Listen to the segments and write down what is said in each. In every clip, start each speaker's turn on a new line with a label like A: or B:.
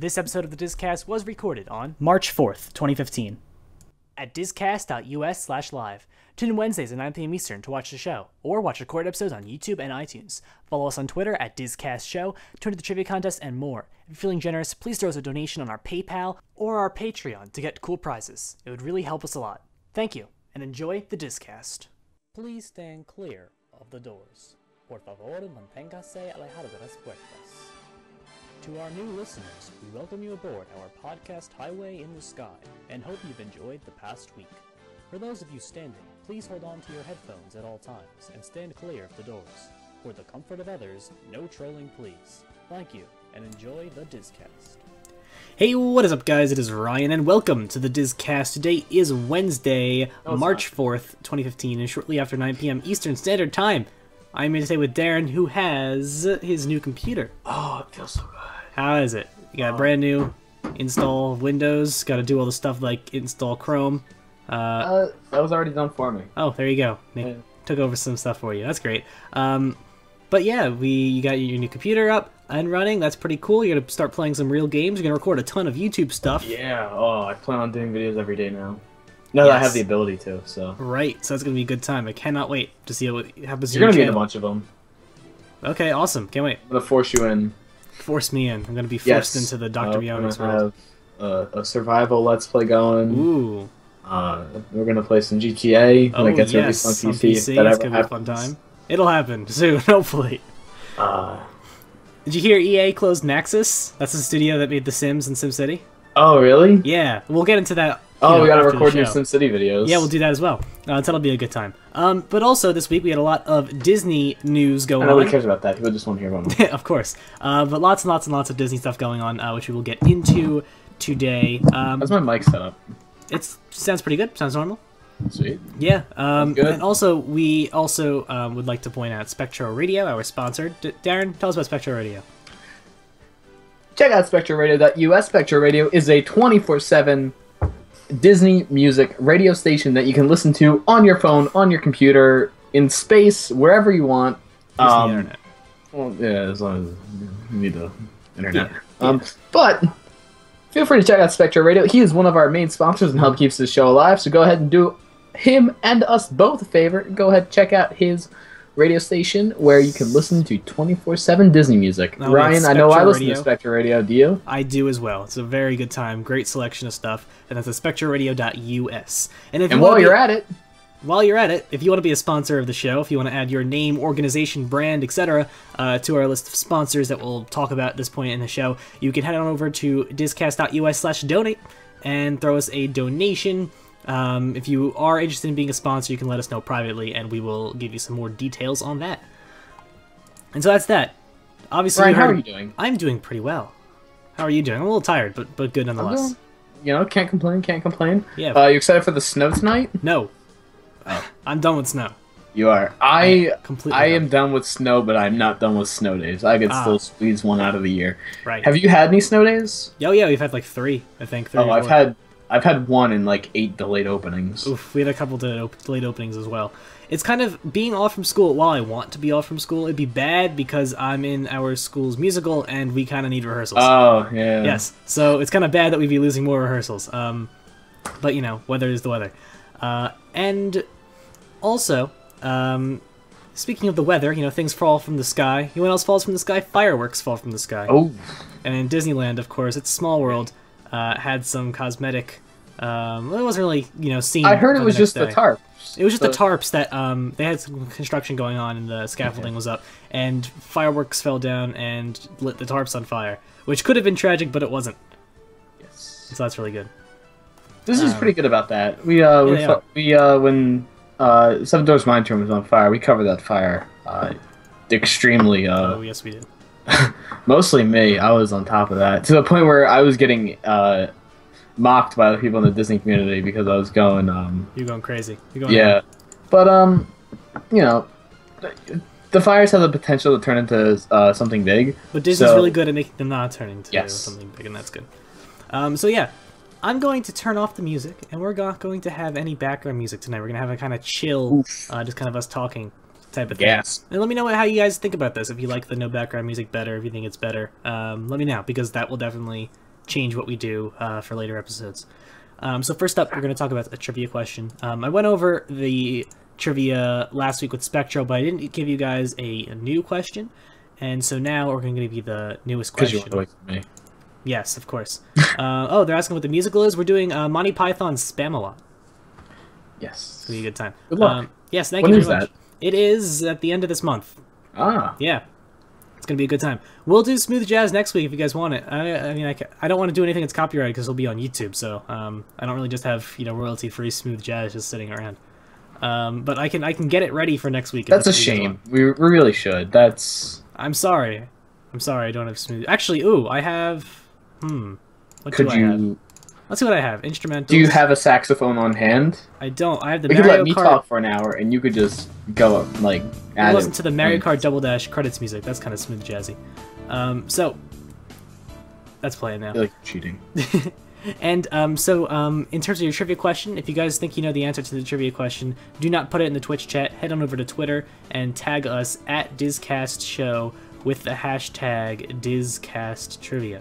A: This episode of the DisCast was recorded on March 4th, 2015. At discast.us/live. Tune in Wednesdays at 9 p.m. Eastern to watch the show, or watch recorded episodes on YouTube and iTunes. Follow us on Twitter at DisCastShow, tune into the trivia contest, and more. If you're feeling generous, please throw us a donation on our PayPal or our Patreon to get cool prizes. It would really help us a lot. Thank you, and enjoy the DisCast. Please stand clear of the doors. Por favor, manténgase alejado de las puertas. To our new listeners, we welcome you aboard our podcast Highway in the Sky, and hope you've enjoyed the past week. For those of you standing, please hold on to your headphones at all times, and stand clear of the doors. For the comfort of others, no trolling please. Thank you, and enjoy the DisCast. Hey, what is up guys? It is Ryan, and welcome to the DisCast. Today is Wednesday, March 4th, 2015, and shortly after 9 p.m. Eastern Standard Time, I'm here today with Darren, who has his new computer.
B: Oh, it feels so good.
A: How is it? You got brand new, install Windows, got to do all the stuff like install Chrome.
B: That was already done for me.
A: Oh, there you go. Took over some stuff for you. That's great. But yeah, you got your new computer up and running. That's pretty cool. You're gonna start playing some real games. You're gonna record a ton of YouTube stuff.
B: Yeah. Oh, I plan on doing videos every day now. Now that I have the ability to. So.
A: Right. So that's gonna be a good time. I cannot wait to see what happens.
B: You're gonna be in a bunch of them.
A: Okay. Awesome. Can't wait.
B: I'm gonna force you in.
A: Force me in. I'm gonna be forced into the Dr. Bionic's world.
B: Have a survival Let's Play going.
A: Ooh.
B: We're gonna play some GTA when it gets released on PC.
A: It's gonna be a fun time. It'll happen soon, hopefully. Did you hear EA closed Maxis? That's the studio that made The Sims and SimCity.
B: Oh, really?
A: Yeah, we'll get into that.
B: Oh, we gotta record your SimCity videos.
A: Yeah, we'll do that as well. That'll be a good time. But also, this week we had a lot of Disney news going on.
B: Nobody cares about that. People just want to hear about it.
A: Of course. But lots and lots and lots of Disney stuff going on, which we will get into today.
B: How's my mic set up?
A: It sounds pretty good. Sounds normal.
B: Sweet.
A: Yeah. And also, we also would like to point out Spectro Radio, our sponsor. Darren, tell us about Spectro Radio.
B: Check out SpectroRadio.us. Spectro Radio is a 24/7 Disney music radio station that you can listen to on your phone, on your computer, in space, wherever you want.
A: The internet.
B: Well, yeah, as long as you need the internet.
A: Yeah.
B: But feel free to check out Spectro Radio. He is one of our main sponsors and help keeps the show alive. So go ahead and do him and us both a favor. Go ahead and check out his radio station where you can listen to 24/7 Disney music.
A: Oh,
B: Ryan, I know I listen to Spectro Radio. Do you?
A: I do as well. It's a very good time. Great selection of stuff. And that's at SpectroRadio.us. And
B: while you're at it,
A: if you want to be a sponsor of the show, if you want to add your name, organization, brand, etc. To our list of sponsors that we'll talk about at this point in the show, you can head on over to discast.us/donate and throw us a donation. If you are interested in being a sponsor, you can let us know privately, and we will give you some more details on that. And so that's that. Obviously,
B: Ryan, how are you doing?
A: I'm doing pretty well. How are you doing? I'm a little tired, but good nonetheless.
B: Can't complain, can't complain.
A: Yeah.
B: You excited for the snow tonight?
A: No. I'm done with snow.
B: You are. I
A: completely
B: am done with snow, but I'm not done with snow days. I could still squeeze one out of the year.
A: Right.
B: Have you had any snow days?
A: Oh yeah, we've had like 3, I think. 3
B: Oh, I've had one in like 8 delayed openings.
A: Oof, we had a couple delayed openings as well. It's kind of being off from school. While I want to be off from school, it'd be bad because I'm in our school's musical and we kind of need rehearsals.
B: Oh, yeah.
A: Yes, so it's kind of bad that we'd be losing more rehearsals. But, you know, weather is the weather. And also, speaking of the weather, you know, things fall from the sky. You know what else falls from the sky? Fireworks fall from the sky.
B: Oh.
A: And in Disneyland, of course, it's a small world. Had some cosmetic. Well, it wasn't really, you know, seen.
B: I heard it was just the tarps.
A: It was just the tarps that they had some construction going on, and the scaffolding was up, and fireworks fell down and lit the tarps on fire, which could have been tragic, but it wasn't.
B: Yes.
A: So that's really good.
B: This is pretty good about that. When Seven Doors Mine Tomb was on fire, we covered that fire extremely.
A: Oh yes, we did.
B: Mostly me. I was on top of that to the point where I was getting mocked by the people in the Disney community because I was going.
A: You're going crazy.
B: Yeah, but you know, the fires have the potential to turn into something big.
A: But Disney's really good at making them not turn into something big, and that's good. So yeah, I'm going to turn off the music, and we're not going to have any background music tonight. We're gonna have a kind of chill, just kind of us talking type of thing.
B: Yes.
A: And let me know how you guys think about this. If you like the no background music better, if you think it's better, let me know, because that will definitely change what we do for later episodes. So first up, we're going to talk about a trivia question. I went over the trivia last week with Spectro, but I didn't give you guys a new question, and so now we're going to give you the newest question.
B: Because you want to wait for me.
A: Yes, of course. Oh, they're asking what the musical is. We're doing Monty Python's Spam-A-Lot.
B: Yes.
A: It's going to be a good time.
B: Good luck.
A: Yes, thank
B: When
A: you
B: is
A: very much.
B: that?
A: It is at the end of this month.
B: Ah.
A: Yeah. It's going to be a good time. We'll do smooth jazz next week if you guys want it. I mean, I don't want to do anything that's copyrighted because it'll be on YouTube, so I don't really just have, royalty-free smooth jazz just sitting around. But I can get it ready for next week.
B: That's a shame. We really should. That's...
A: I'm sorry. I don't have smooth... Actually, I have... What
B: Could
A: do I
B: you...
A: have? Let's see what I have. Instrumentals.
B: Do you have a saxophone on hand?
A: I don't. I have the
B: You
A: Mario
B: could let me
A: Kart...
B: talk for an hour, and you could just go, like, add
A: listen
B: it.
A: to the Mario Kart Double Dash credits music. That's kind of smooth jazzy. So... That's playing now.
B: I feel like you're cheating.
A: And in terms of your trivia question, if you guys think you know the answer to the trivia question, do not put it in the Twitch chat. Head on over to Twitter and tag us at DisCast Show with the hashtag DisCastTrivia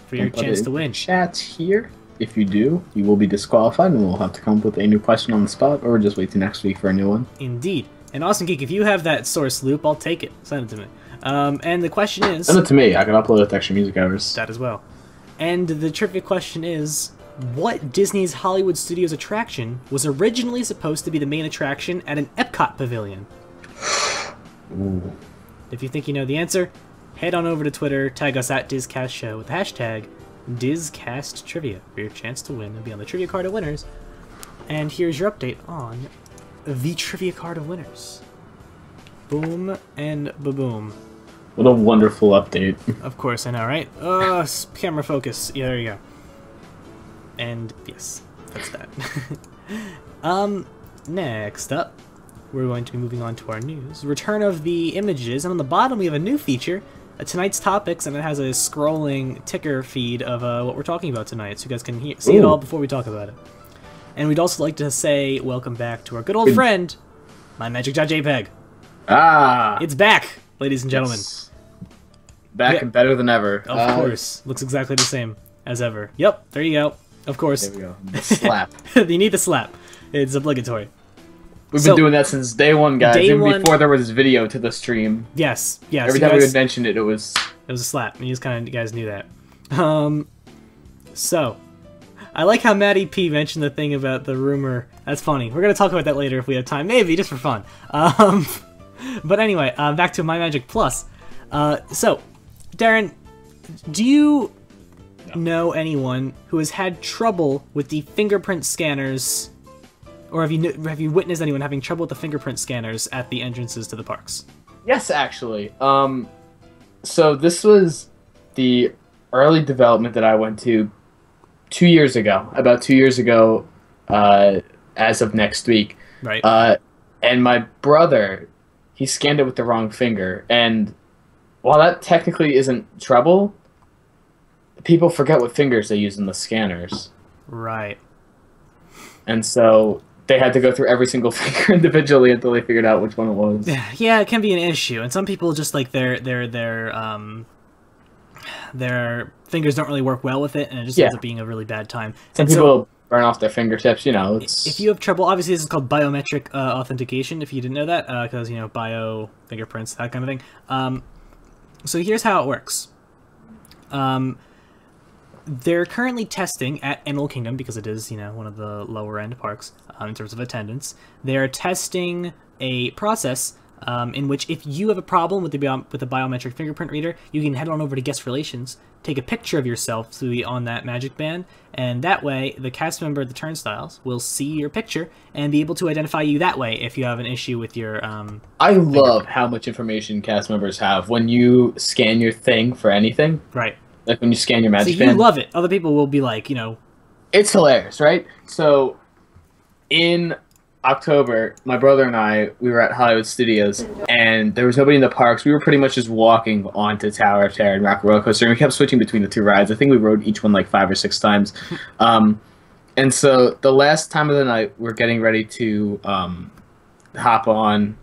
A: for your chance to win.
B: Chat here. If you do, you will be disqualified, and we'll have to come up with a new question on the spot, or just wait till next week for a new one.
A: Indeed. And Awesome Geek, if you have that source loop, I'll take it. Send it to me. And the question is...
B: Send it to me. I can upload it to Extra Music Hours.
A: That as well. And the trivia question is, what Disney's Hollywood Studios attraction was originally supposed to be the main attraction at an Epcot pavilion?
B: Ooh.
A: If you think you know the answer, head on over to Twitter, tag us at DisCast Show with the hashtag DisCastTrivia for your chance to win and be on the Trivia Card of Winners. And here's your update on the Trivia Card of Winners. Boom and ba-boom.
B: What a wonderful update.
A: Of course, I know, right? Camera focus. Yeah, there you go. And yes, that's that. Next up, we're going to be moving on to our news. Return of the images, and on the bottom we have a new feature, tonight's topics, and it has a scrolling ticker feed of what we're talking about tonight, so you guys can see it all before we talk about it. And we'd also like to say welcome back to our good old friend, MyMagic.jpg.
B: Ah!
A: It's back, ladies and gentlemen.
B: Yes. Back and better than ever.
A: Of course. Looks exactly the same as ever. Yep, there you go. Of course.
B: There we go. The slap.
A: You need the slap. It's obligatory.
B: We've been doing that since day one, guys. Even before there was video to the stream.
A: Yes.
B: Every time we would mention it, it was...
A: It was a slap, and you guys knew that. So, I like how Maddie P mentioned the thing about the rumor. That's funny. We're going to talk about that later if we have time. Maybe, just for fun. But anyway, back to MyMagic Plus. So, Darren, do you know anyone who has had trouble with the fingerprint scanners, or have you witnessed anyone having trouble with the fingerprint scanners at the entrances to the parks?
B: Yes, actually. So this was the early development that I went to 2 years ago, about 2 years ago, as of next week.
A: Right.
B: And my brother, he scanned it with the wrong finger, and while that technically isn't trouble, people forget what fingers they use in the scanners.
A: Right.
B: And so they had to go through every single finger individually until they figured out which one it was.
A: Yeah, it can be an issue, and some people just like their fingers don't really work well with it, and it just ends up being a really bad time.
B: Some people burn off their fingertips, it's...
A: If you have trouble, obviously this is called biometric authentication, if you didn't know that, because, bio, fingerprints, that kind of thing. So here's how it works. They're currently testing at Animal Kingdom, because it is, one of the lower-end parks in terms of attendance. They're testing a process in which if you have a problem with the biometric fingerprint reader, you can head on over to Guest Relations, take a picture of yourself to be on that Magic Band, and that way the cast member at the turnstiles will see your picture and be able to identify you that way if you have an issue with your
B: I love how much information cast members have when you scan your thing for anything.
A: Right.
B: Like when you scan your Magic
A: So
B: Band.
A: you love it. Other people will be like,
B: It's hilarious, right? So, in October, my brother and I, we were at Hollywood Studios, and there was nobody in the parks. We were pretty much just walking onto Tower of Terror and Rock Roller Coaster, and we kept switching between the two rides. I think we rode each one like 5 or 6 times. And so, the last time of the night, we're getting ready to hop on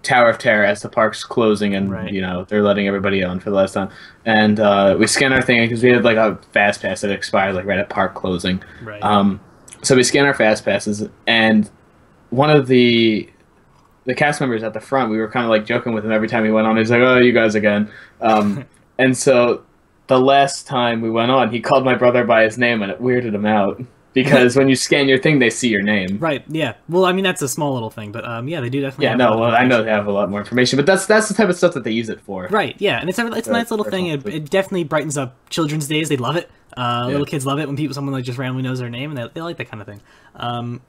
B: Tower of Terror as the park's closing, and
A: Right.
B: they're letting everybody on for the last time. And we scanned our thing because we had like a fast pass that expired like right at park closing.
A: Right.
B: So we scanned our fast passes, and one of the cast members at the front, we were kind of like joking with him every time he went on. He's like, "Oh, you guys again." And so the last time we went on, he called my brother by his name, and it weirded him out. Because when you scan your thing, they see your name.
A: Right. Yeah. Well, I mean that's a small little thing, but yeah, they do definitely.
B: Yeah.
A: Have
B: No. Well, I know they have a lot more information, but that's the type of stuff that they use it for.
A: Right. Yeah, and it's a nice little thing. It definitely brightens up children's days. They love it. Little kids love it when someone like just randomly knows their name, and they like that kind of thing.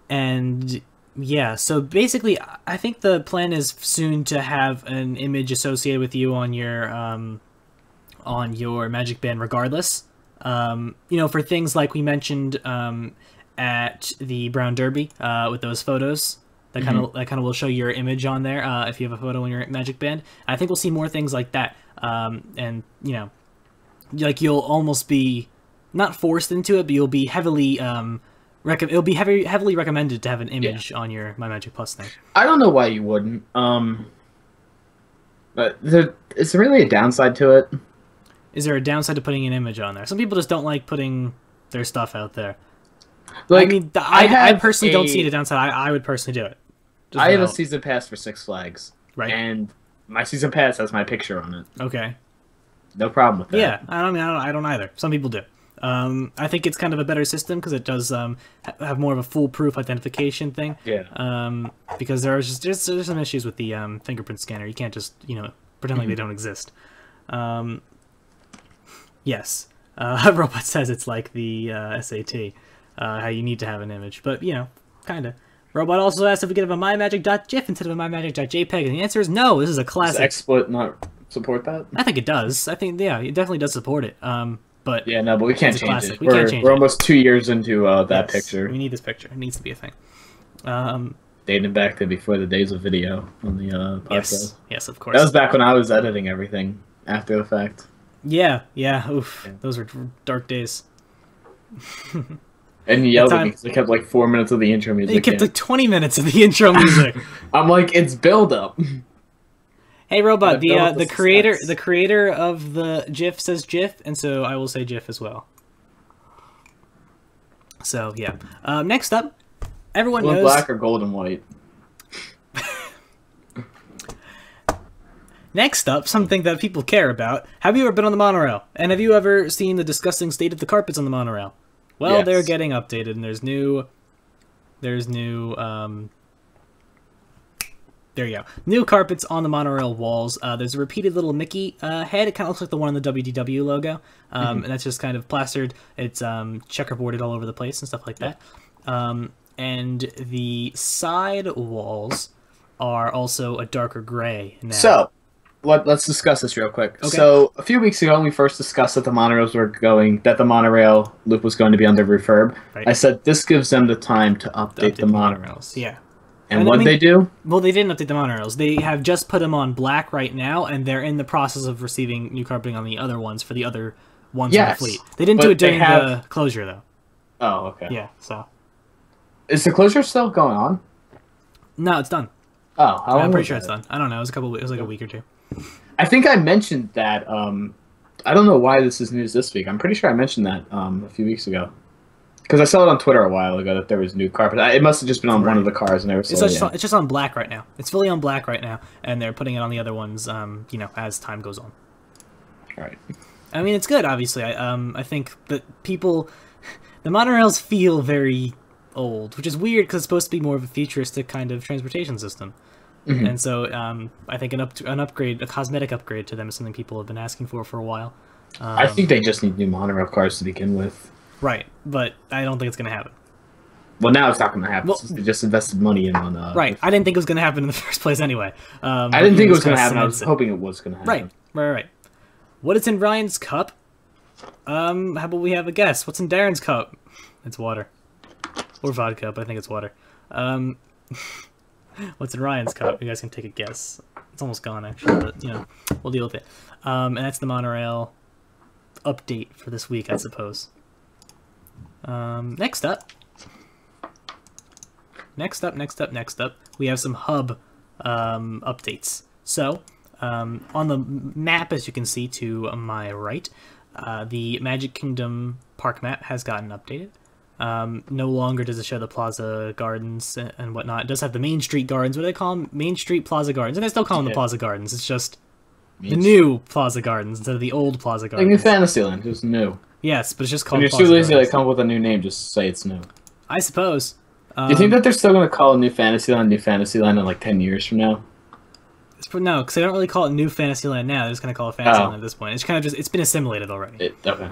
A: And yeah, so basically, I think the plan is soon to have an image associated with you on your Magic Band, regardless. For things like we mentioned at the Brown Derby with those photos, that kind of will show your image on there if you have a photo in your Magic Band. I think we'll see more things like that, and like you'll almost be not forced into it, but you'll be heavily it'll be heavily recommended to have an image on your MyMagic Plus thing.
B: I don't know why you wouldn't. But is there really a downside to it?
A: Is there a downside to putting an image on there? Some people just don't like putting their stuff out there.
B: Like,
A: I mean, I personally don't see the downside. I would personally do it.
B: I have a season pass for Six Flags.
A: Right.
B: And my season pass has my picture on it.
A: Okay.
B: No problem with that.
A: Yeah, I don't either. Some people do. I think it's kind of a better system because it does have more of a foolproof identification thing.
B: Yeah.
A: Because there's some issues with the fingerprint scanner. You can't just pretend like they don't exist. Yes. Robot says it's like the SAT, how you need to have an image, but kind of. Robot also asked if we could have a MyMagic.gif instead of a MyMagic.jpg, and the answer is no. This is a classic.
B: Does XSplit not support that?
A: I think it does. I think it definitely does support it. But
B: yeah, no, but we can't change it.
A: We're
B: almost 2 years into that picture.
A: We need this picture. It needs to be a thing.
B: Dating back to before the days of video on the podcast.
A: Yes, of course.
B: That was back when I was editing everything after the fact.
A: Yeah. Oof. Yeah. Those were dark days.
B: And you yelled at me because I kept like 4 minutes of the intro music.
A: You kept like 20 minutes of the intro music.
B: I'm like, it's build up.
A: Hey Robot, the creator of the GIF says GIF, and so I will say GIF as well. So yeah. Next up, everyone knows
B: black or gold and white.
A: Next up, something that people care about. Have you ever been on the monorail? And have you ever seen the disgusting state of the carpets on the monorail? Well,
B: yes.
A: They're getting updated, and there's new there you go. New carpets on the monorail walls. There's a repeated little Mickey head. It kind of looks like the one on the WDW logo. And that's just kind of plastered. It's checkerboarded all over the place and stuff like that. And the side walls are also a darker gray now.
B: So, let's discuss this real quick.
A: Okay.
B: So, a few weeks ago, when we first discussed that the the monorail loop was going to be under refurb, right. I said this gives them the time to update the monorails.
A: Yeah.
B: And what did they do?
A: Well, they didn't update the monorails. They have just put them on black right now, and they're in the process of receiving new carpeting on the other ones for the other ones in the fleet. They didn't do it during the closure, though.
B: Oh, okay.
A: Yeah, so.
B: Is the closure still going on?
A: No, it's done.
B: Oh, how long
A: I'm pretty sure it's done. I don't know. It was like a week or two.
B: I think I mentioned that. I don't know why this is news this week. I'm pretty sure I mentioned that a few weeks ago. Because I saw it on Twitter a while ago that there was new carpet. It must have just been on one of the cars, and they were
A: it's just on black right now. It's fully on black right now, and they're putting it on the other ones. As time goes on.
B: All right.
A: I mean, it's good. Obviously, I think that the monorails feel very old, which is weird because it's supposed to be more of a futuristic kind of transportation system. Mm-hmm. And so, I think an upgrade, a cosmetic upgrade to them, is something people have been asking for a while.
B: I think they just need new monorail cars to begin with.
A: Right, but I don't think it's going to happen.
B: Well, now it's not going to happen since they just invested money in on...
A: right, I didn't think it was going to happen in the first place anyway.
B: I didn't think it was going to happen. I was hoping it was going to happen.
A: Right. What is in Ryan's cup? How about we have a guess? What's in Darren's cup? It's water. Or vodka, but I think it's water. What's in Ryan's cup? You guys can take a guess. It's almost gone, actually, but, we'll deal with it. And that's the monorail update for this week, I suppose. Next up, we have some hub updates. So, on the map, as you can see to my right, the Magic Kingdom park map has gotten updated. No longer does it show the Plaza Gardens and whatnot. It does have the Main Street Gardens. What do they call them? Main Street Plaza Gardens. And they still call them the Plaza Gardens. It's just the new Plaza Gardens instead of the old Plaza Gardens.
B: Like New Fantasyland, just new.
A: Yes, but it's just called
B: When you're
A: Plaza
B: too lazy to
A: Gardens.
B: come up with a new name, just say it's new.
A: I suppose.
B: Do you think that they're still going to call it New Fantasyland in like 10 years from now?
A: No, because they don't really call it New Fantasyland now. They're just going to call it Fantasyland at this point. It's kind of just, it's been assimilated already.
B: Okay.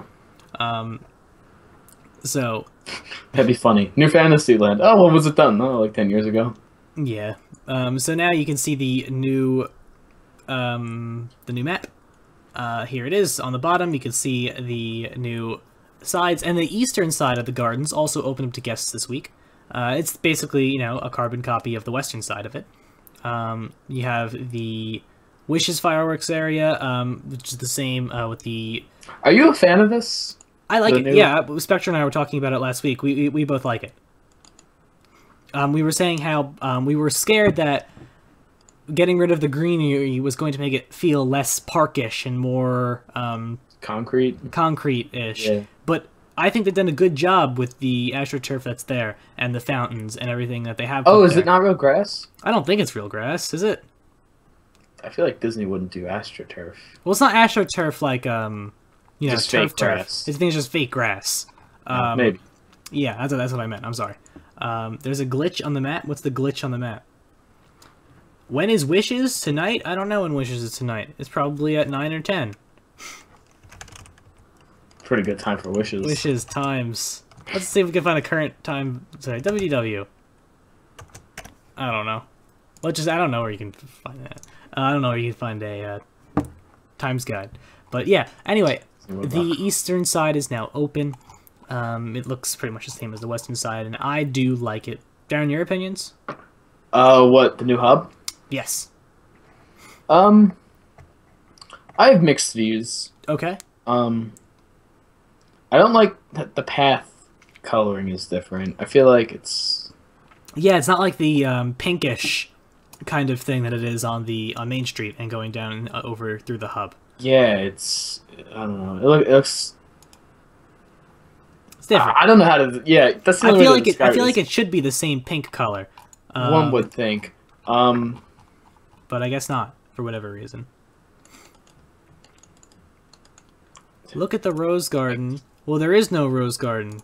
A: So...
B: That'd be funny. New Fantasyland. Oh, when was it done? Oh, like 10 years ago.
A: Yeah. So now you can see the new map. Here it is on the bottom. You can see the new sides, and the eastern side of the gardens also opened up to guests this week. It's basically, you know, a carbon copy of the western side of it. You have the Wishes fireworks area, which is the same with the...
B: Are you a fan of this?
A: I like it. Yeah, Spectre and I were talking about it last week. We both like it. We were saying how we were scared that getting rid of the greenery was going to make it feel less parkish and more concrete-ish. Yeah. But I think they've done a good job with the AstroTurf that's there and the fountains and everything that they have.
B: Oh, is it not real grass?
A: I don't think it's real grass, is it?
B: I feel like Disney wouldn't do AstroTurf.
A: Well, it's not AstroTurf like you know,
B: just
A: turf.
B: Grass.
A: I think it's just fake grass.
B: Maybe.
A: Yeah, that's what I meant. I'm sorry. There's a glitch on the map. What's the glitch on the map? When is Wishes? Tonight? I don't know when Wishes is tonight. It's probably at 9 or 10.
B: Pretty good time for Wishes.
A: Wishes times. Let's see if we can find a current time. Sorry, WDW. I don't know. I don't know where you can find that. I don't know where you can find a times guide. But yeah, anyway, the eastern side is now open. It looks pretty much the same as the western side, and I do like it. Darren, your opinions?
B: What, the new hub?
A: Yes.
B: I have mixed views.
A: Okay.
B: I don't like that the path coloring is different. I feel like it's...
A: Yeah, it's not like the pinkish kind of thing that it is on Main Street and going down over through the hub.
B: Yeah, it's... I don't know. It looks...
A: It's different.
B: I don't know how to... Yeah, that's the
A: I
B: only
A: feel
B: way
A: like
B: to
A: I feel
B: describe
A: like it should be the same pink color.
B: One would think.
A: But I guess not, for whatever reason. Look at the Rose Garden. Well, there is no Rose Garden.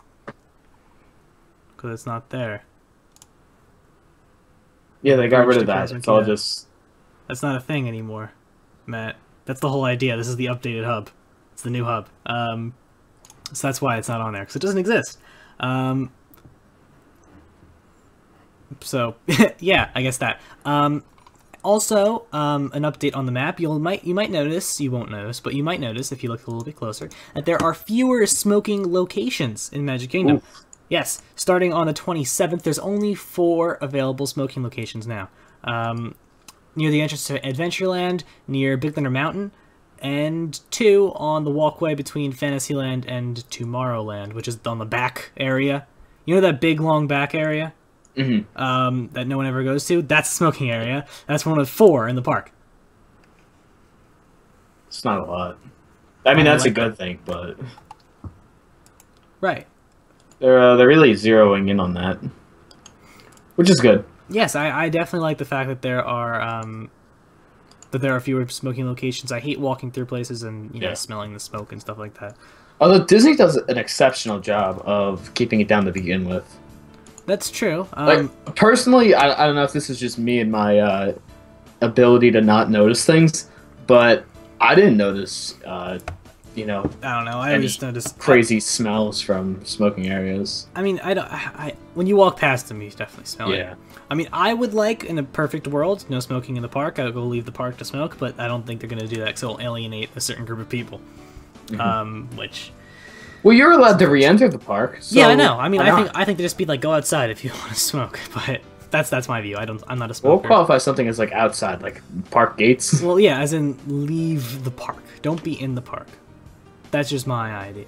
A: Because it's not there.
B: Yeah, they got rid of that. It's all just...
A: That's not a thing anymore, Matt. That's the whole idea. This is the updated hub. It's the new hub. So that's why it's not on there, because it doesn't exist. So, yeah, I guess that. Also, an update on the map. You might notice, you won't notice, but you might notice if you look a little bit closer, that there are fewer smoking locations in Magic Kingdom. Oof. Yes, starting on the 27th, there's only 4 available smoking locations now. Near the entrance to Adventureland, near Big Thunder Mountain, and 2 on the walkway between Fantasyland and Tomorrowland, which is on the back area. You know that big, long back area?
B: Mm-hmm.
A: That no one ever goes to? That's the smoking area. That's one of 4 in the park.
B: It's not a lot. I mean, that's a good thing, but...
A: Right.
B: They're really zeroing in on that, which is good.
A: Yes, I definitely like the fact that there are fewer smoking locations. I hate walking through places and you know, smelling the smoke and stuff like that.
B: Although Disney does an exceptional job of keeping it down to begin with.
A: That's true.
B: Like, personally, I don't know if this is just me and my ability to not notice things, but I didn't notice, you know...
A: I don't know. I just noticed...
B: crazy smells from smoking areas.
A: I mean, when you walk past them, you definitely smell it.
B: Yeah.
A: I mean, I would like, in a perfect world, no smoking in the park. I would go leave the park to smoke, but I don't think they're going to do that because it'll alienate a certain group of people. Which...
B: Well, you're allowed to re-enter the park. So
A: yeah, I know. I mean, I think they just be like, go outside if you want to smoke. But that's my view. I'm not a smoker.
B: We'll qualify something as like outside, like park gates.
A: Well, yeah, as in leave the park. Don't be in the park. That's just my idea,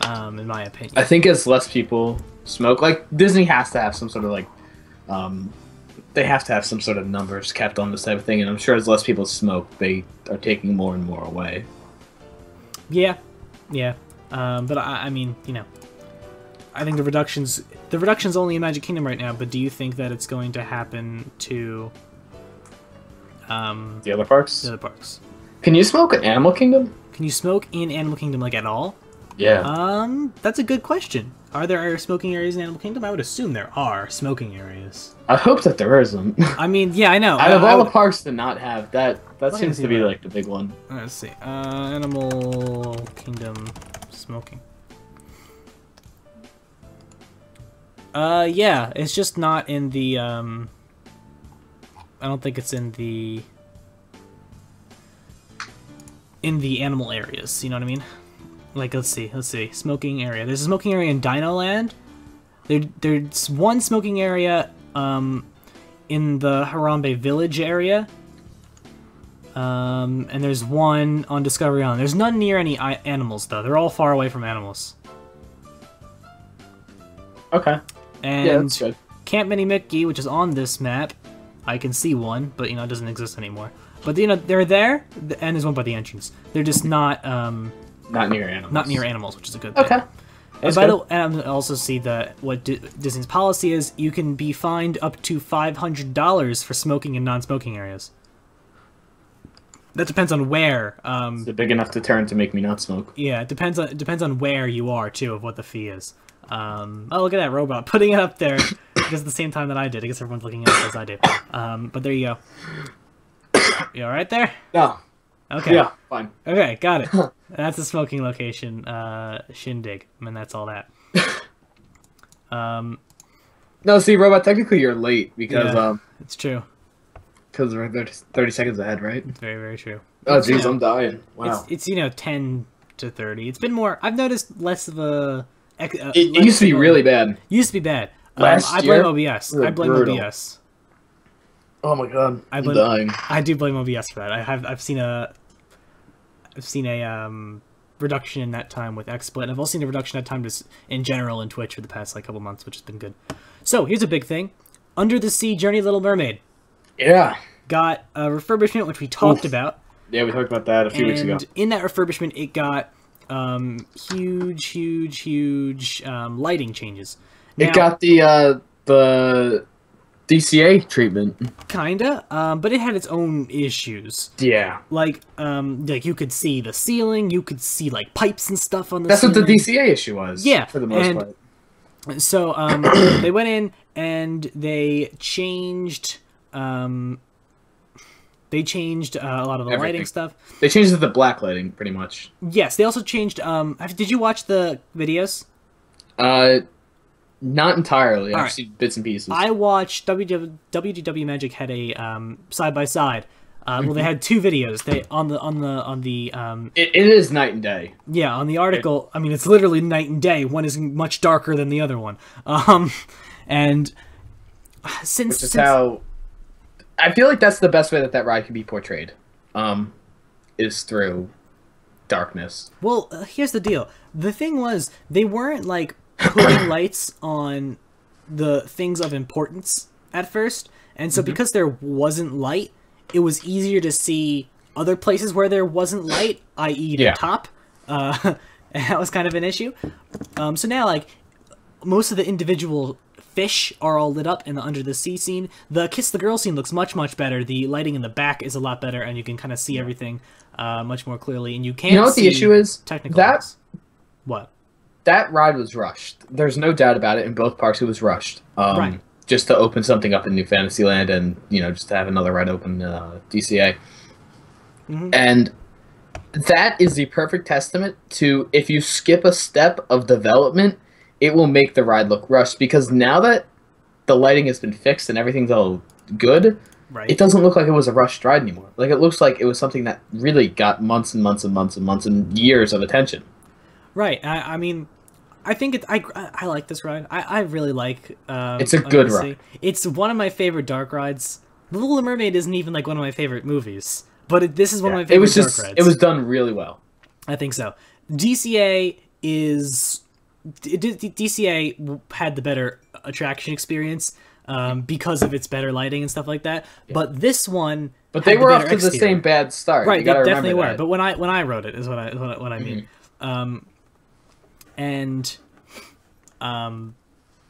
A: in my opinion.
B: I think as less people smoke, like Disney has to have some sort of like they have to have some sort of numbers kept on this type of thing, and I'm sure as less people smoke, they are taking more and more away.
A: Yeah, yeah. But I mean, you know, I think the reduction's only in Magic Kingdom right now. But do you think that it's going to happen to
B: the other parks?
A: The other parks.
B: Can you smoke in Animal Kingdom?
A: Can you smoke in Animal Kingdom like at all?
B: Yeah.
A: That's a good question. Are there smoking areas in Animal Kingdom? I would assume there are smoking areas.
B: I hope that there isn't.
A: I mean, yeah, I know.
B: Out of all the parks to not have that, seems to be
A: that.
B: like the big one.
A: Let's see. Animal Kingdom smoking. Yeah, it's just not in the, I don't think it's in the animal areas, you know what I mean? Like, let's see, smoking area. There's a smoking area in Dino Land. There's one smoking area, in the Harambe Village area. And there's one on Discovery Island. There's none near any animals, though. They're all far away from animals.
B: Okay.
A: And
B: yeah, that's good.
A: Camp Mini Mickey, which is on this map, I can see one, but, you know, it doesn't exist anymore. But, you know, they're there, and there's one by the entrance. They're just not,
B: not near animals.
A: Not near animals, which is a good thing.
B: Okay.
A: And by the way, and I also see that what Disney's policy is, you can be fined up to $500 for smoking in non-smoking areas. That depends on where.
B: Is it big enough deterrent to make me not smoke?
A: Yeah, it depends on where you are too, of what the fee is. Oh, look at that robot putting it up there because at the same time that I did. I guess everyone's looking at it as I do. But there you go. You all right there?
B: No.
A: Okay.
B: Yeah, fine.
A: Okay, got it. That's a smoking location, shindig. I mean, that's all that.
B: No, see, Robot, technically you're late because,
A: yeah, it's true.
B: Because we're 30 seconds ahead, right?
A: It's very, very true.
B: Oh, jeez, I'm dying. Wow.
A: It's, you know, 10 to 30. It's been more... I've noticed less of a...
B: It used to be really bad.
A: Used to be bad.
B: Last
A: year,
B: I
A: blame OBS. I blame
B: brutal.
A: OBS.
B: Oh my god, I'm dying.
A: I do blame OBS for that. I've seen a reduction in that time with XSplit, and I've also seen a reduction in that time just in general in Twitch for the past couple months, which has been good. So here's a big thing: Under the Sea Journey Little Mermaid.
B: Yeah.
A: Got a refurbishment, which we talked about.
B: Yeah, we talked about that a few weeks ago.
A: And in that refurbishment, it got huge lighting changes. Now,
B: it got the DCA treatment.
A: Kinda, but it had its own issues.
B: Yeah.
A: Like you could see the ceiling, you could see, like, pipes and stuff on the
B: That's
A: ceiling.
B: what the DCA issue was. Yeah. For the most part.
A: So, they went in and they changed, a lot of the lighting stuff.
B: They changed it to black lighting, pretty much.
A: Yes, they also changed, did you watch the videos?
B: Not entirely. I've
A: right.
B: seen bits and pieces.
A: I watched WDW Magic had a side by side. Well, they had two videos. They on the.
B: It is night and day.
A: Yeah, on the article. I mean, it's literally night and day. One is much darker than the other one. And since
B: how I feel like that's the best way that ride can be portrayed, is through darkness.
A: Well, here's the deal. The thing was, they weren't like putting lights on the things of importance at first, and so because there wasn't light, it was easier to see other places where there wasn't light, i.e. the top. That was kind of an issue. So now, like, most of the individual fish are all lit up in the Under the Sea scene. The Kiss the Girl scene looks much better. The lighting in the back is a lot better, and you can kind of see everything much more clearly. And you can't.
B: You know what the issue is?
A: Technical. What?
B: That ride was rushed. There's no doubt about it. In both parks, it was rushed.
A: Right.
B: Just to open something up in New Fantasyland, and just to have another ride open DCA. And that is the perfect testament to, if you skip a step of development, it will make the ride look rushed. Because now that the lighting has been fixed and everything's all good, it doesn't look like it was a rushed ride anymore. Like, it looks like it was something that really got months and months and months and months and years of attention.
A: Right. I mean, I think I like this ride. I really like.
B: It's a good ride.
A: It's one of my favorite dark rides. The Little Mermaid isn't even like one of my favorite movies, but this is one of my favorite dark rides.
B: It was done really well.
A: I think so. DCA had the better attraction experience. because of its better lighting and stuff like that. Yeah. But this one,
B: but they were off to the same bad start,
A: right? They definitely were. But when I wrote it is what I mean.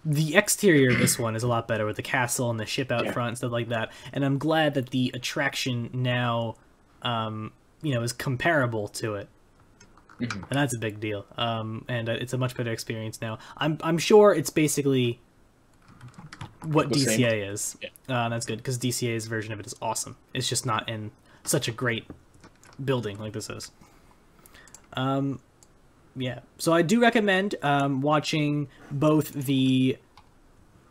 A: The exterior of this one is a lot better with the castle and the ship out front and stuff like that. And I'm glad that the attraction now, is comparable to it. And that's a big deal. And it's a much better experience now. I'm sure it's basically what DCA is. Yeah. That's good, because DCA's version of it is awesome. It's just not in such a great building like this is. Yeah, so I do recommend watching both the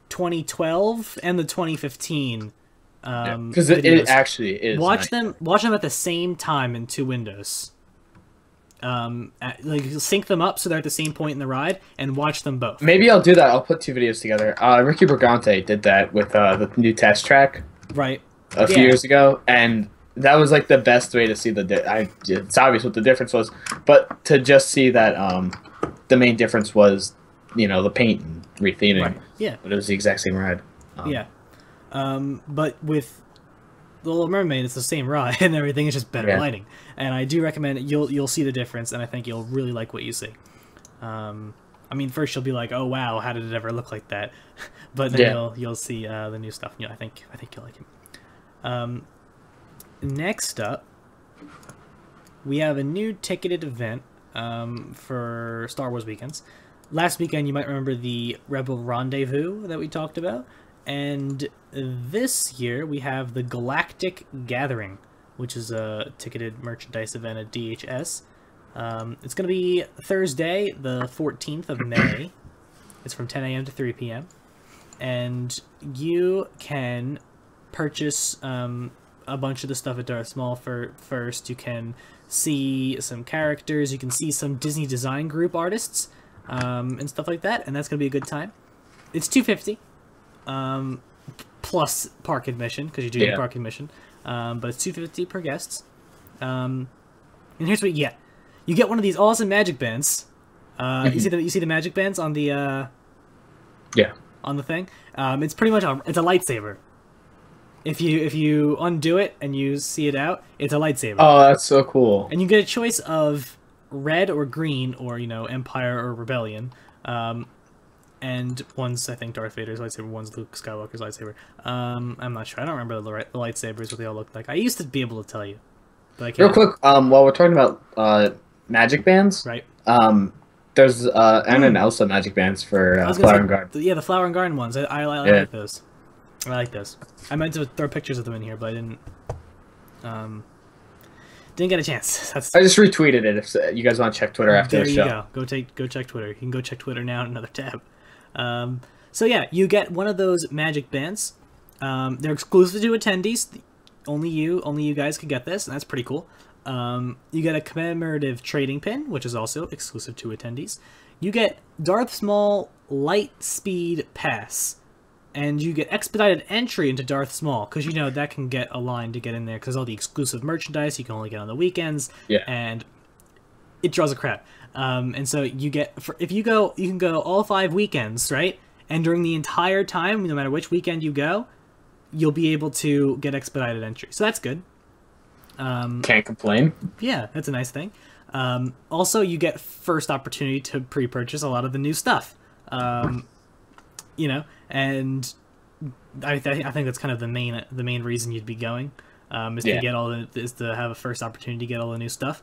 A: 2012 and the 2015
B: because it actually is.
A: Watch them at the same time in 2 windows. Sync them up so they're at the same point in the ride, and watch them both.
B: Maybe I'll do that. I'll put 2 videos together. Ricky Brigante did that with the new test track,
A: right?
B: A few years ago, and that was like the best way to see it's obvious what the difference was, but to just see that the main difference was, the paint and retheming.
A: Right. Yeah.
B: But it was the exact same ride.
A: But with The Little Mermaid, it's the same ride and everything. It's just better lighting, and I do recommend it. You'll see the difference, and I think you'll really like what you see. First you'll be like, "Oh wow, how did it ever look like that?" But then you'll see the new stuff. I think you'll like it. Next up, we have a new ticketed event for Star Wars weekends. Last weekend, you might remember the Rebel Rendezvous that we talked about. And this year, we have the Galactic Gathering, which is a ticketed merchandise event at DHS. It's going to be Thursday, the 14th of May. It's from 10 a.m. to 3 p.m. And you can purchase a bunch of the stuff at Darth Maul first. You can see some characters. You can see some Disney Design Group artists and stuff like that. And that's going to be a good time. It's $250 plus park admission, because you do need park admission. But it's $250 per guest. And here's what you get. You get one of these awesome magic bands. You see the magic bands on the on the thing. It's pretty much it's a lightsaber. If you undo it and you see it out, it's a lightsaber.
B: Oh, that's so cool.
A: And you get a choice of red or green, or Empire or Rebellion. And one's, I think, Darth Vader's lightsaber, one's Luke Skywalker's lightsaber. I'm not sure. I don't remember the lightsabers, what they all look like. I used to be able to tell you, but I can't.
B: Real quick, while we're talking about magic bands,
A: right?
B: There's Anna and Elsa magic bands for Flower and Garden.
A: Yeah, the Flower and Garden ones. I like those. I like those. I meant to throw pictures of them in here, but I didn't. Didn't get a chance. I
B: just retweeted it. If you guys want to check Twitter after the show,
A: there you go. Go check Twitter. You can go check Twitter now in another tab. So yeah, you get one of those magic bands. They're exclusive to attendees. Only you guys can get this, and that's pretty cool. You get a commemorative trading pin, which is also exclusive to attendees. You get Darth Maul Light Speed Pass, and you get expedited entry into Darth Maul, because that can get a line to get in there, because all the exclusive merchandise you can only get on the weekends, and it draws a crowd. And so you get, if you go, you can go all 5 weekends, right? And during the entire time, no matter which weekend you go, you'll be able to get expedited entry. So that's good.
B: Can't complain.
A: Yeah, that's a nice thing. Also, you get first opportunity to pre-purchase a lot of the new stuff. And I think that's kind of the main reason you'd be going, is to get is to have a first opportunity to get all the new stuff.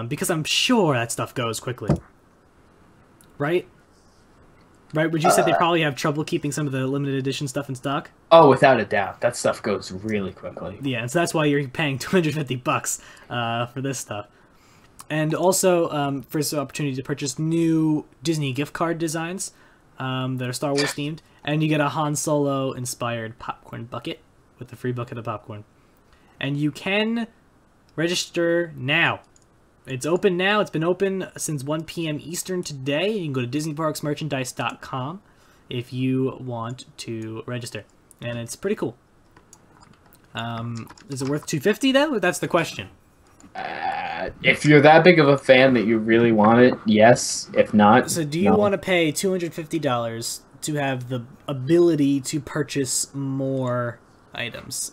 A: Because I'm sure that stuff goes quickly. Right? Right? Would you say they probably have trouble keeping some of the limited edition stuff in stock?
B: Oh, without a doubt. That stuff goes really quickly.
A: Yeah, and so that's why you're paying $250 for this stuff. And also, first opportunity to purchase new Disney gift card designs that are Star Wars themed. And you get a Han Solo inspired popcorn bucket with a free bucket of popcorn. And you can register now. It's open now. It's been open since 1 p.m. Eastern today. You can go to DisneyParksMerchandise.com if you want to register. And it's pretty cool. Is it worth $250 though? That's the question.
B: If you're that big of a fan that you really want it, yes. If not,
A: so do you want to pay $250 to have the ability to purchase more items?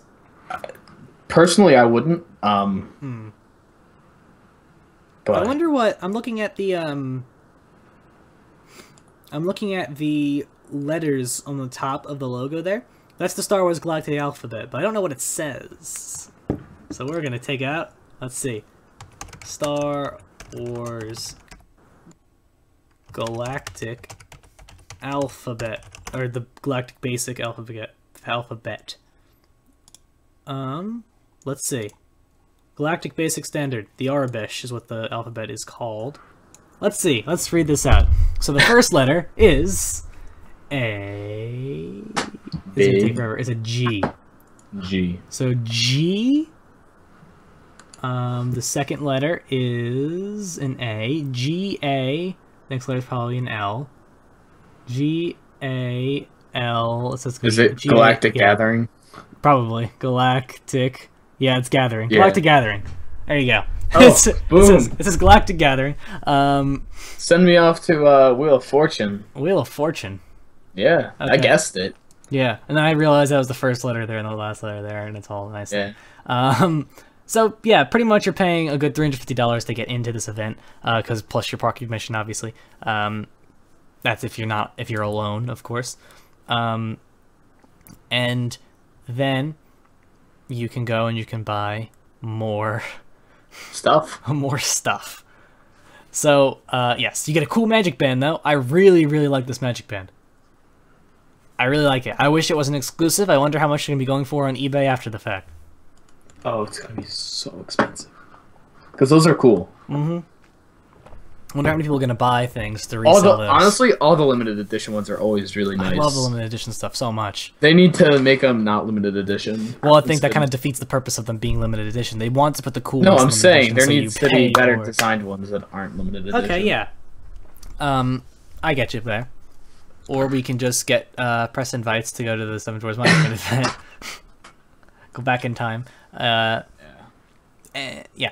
B: Personally, I wouldn't. But
A: I wonder what I'm looking at the letters on the top of the logo there. That's the Star Wars Galactic alphabet, but I don't know what it says. So we're gonna take out. Let's see, Star Wars Galactic alphabet, or the Galactic Basic alphabet. Let's see. Galactic Basic Standard. The Arabish is what the alphabet is called. Let's see. Let's read this out. So the first letter is a. It's gonna take forever. It's a G.
B: G.
A: So G. The second letter is an A. G A. Next letter is probably an L. G A L. Is
B: it Galactic Gathering?
A: Probably Galactic. Yeah, it's Gathering.
B: Yeah.
A: Galactic Gathering. There you go.
B: Oh, boom.
A: It says Galactic Gathering.
B: Send me off to Wheel of Fortune.
A: Wheel of Fortune.
B: Yeah,
A: Okay.
B: I guessed it.
A: Yeah, and then I realized that was the first letter there and the last letter there, and it's all nice.
B: Yeah.
A: So yeah, pretty much you're paying a good $350 to get into this event, because plus your park admission, obviously. That's if you're alone, of course. And then you can go and you can buy more
B: Stuff.
A: more stuff. So yes, you get a cool magic band though. I really like this magic band. I really like it. I wish it wasn't exclusive. I wonder how much it's gonna be going for on eBay after the fact.
B: Oh, it's gonna be so expensive. Because those are cool.
A: I wonder how many people are gonna buy things to resell those.
B: Honestly, all the limited edition ones are always really nice.
A: I love the limited edition stuff so much.
B: They need to make them not limited edition.
A: Well, I think that kind of defeats the purpose of them being limited edition. They want to put the cool
B: No,
A: ones
B: I'm
A: in limited
B: saying
A: edition,
B: there
A: so
B: needs
A: you
B: to be
A: pay
B: better
A: for it.
B: designed ones that aren't limited edition.
A: Okay, yeah. I get you there. Or we can just get press invites to go to the Seven Dwarfs Magic event. Go back in time. Yeah.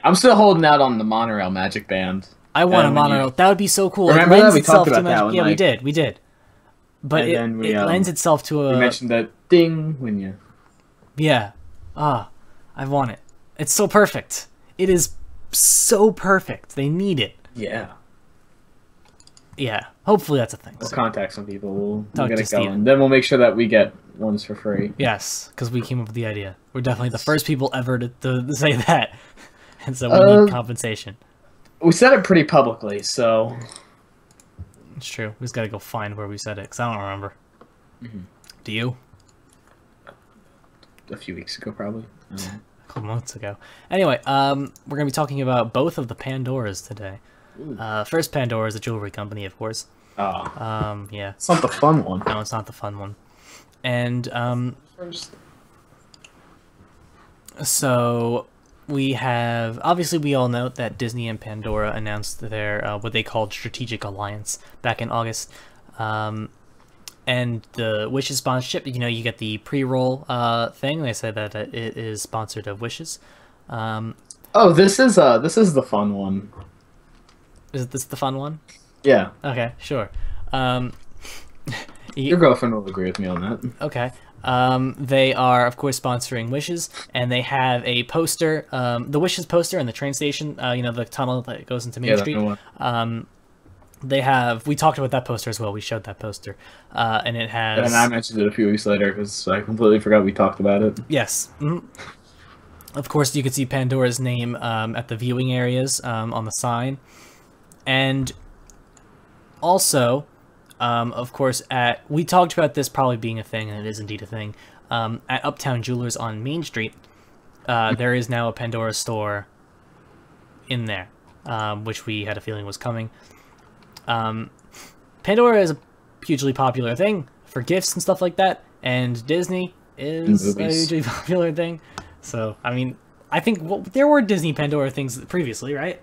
B: I'm still holding out on the Monorail Magic Band.
A: I want a monorail. That would be so cool.
B: Remember
A: it lends
B: that? We
A: itself
B: talked
A: to
B: about that
A: magic.
B: one,
A: Yeah,
B: like-
A: we did. But
B: And then
A: it lends itself to a...
B: You mentioned that ding when you...
A: Yeah. I want it. It's so perfect. It is so perfect. They need it.
B: Yeah.
A: Yeah. Hopefully that's a thing.
B: We'll contact some people. We'll
A: Talk
B: get
A: to
B: it going.
A: Steven.
B: Then we'll make sure that we get ones for free.
A: Yes, because we came up with the idea. We're definitely the first people ever to say that. And so we need compensation.
B: We said it pretty publicly, so...
A: It's true. We just gotta go find where we said it, because I don't remember. Do you?
B: A few weeks ago, probably.
A: A couple months ago. Anyway, we're gonna be talking about both of the Pandoras today. First Pandora is a jewelry company, of course.
B: Oh.
A: Yeah.
B: It's not the fun one.
A: No, it's not the fun one. And,
B: First.
A: so we have, obviously we all know that Disney and Pandora announced their, what they called strategic alliance back in August. And the Wishes sponsorship, you know, you get the pre-roll thing. They say that it is sponsored of Wishes.
B: Oh, this is the fun one.
A: Is this the fun one?
B: Yeah.
A: Okay, sure.
B: Your girlfriend will agree with me on that.
A: Okay. They are, of course, sponsoring Wishes, and they have a poster, the Wishes poster in the train station, you know, the tunnel that goes into Main Street. They have, we talked about that poster as well, we showed that poster, and it has...
B: And I mentioned it a few weeks later, because I completely forgot we talked about it.
A: Yes. Of course, you can see Pandora's name at the viewing areas on the sign. And also... of course, we talked about this probably being a thing, and it is indeed a thing. At Uptown Jewelers on Main Street, there is now a Pandora store in there, which we had a feeling was coming. Pandora is a hugely popular thing for gifts and stuff like that, and Disney is a hugely popular thing. So, I mean, I think there were Disney Pandora things previously, right?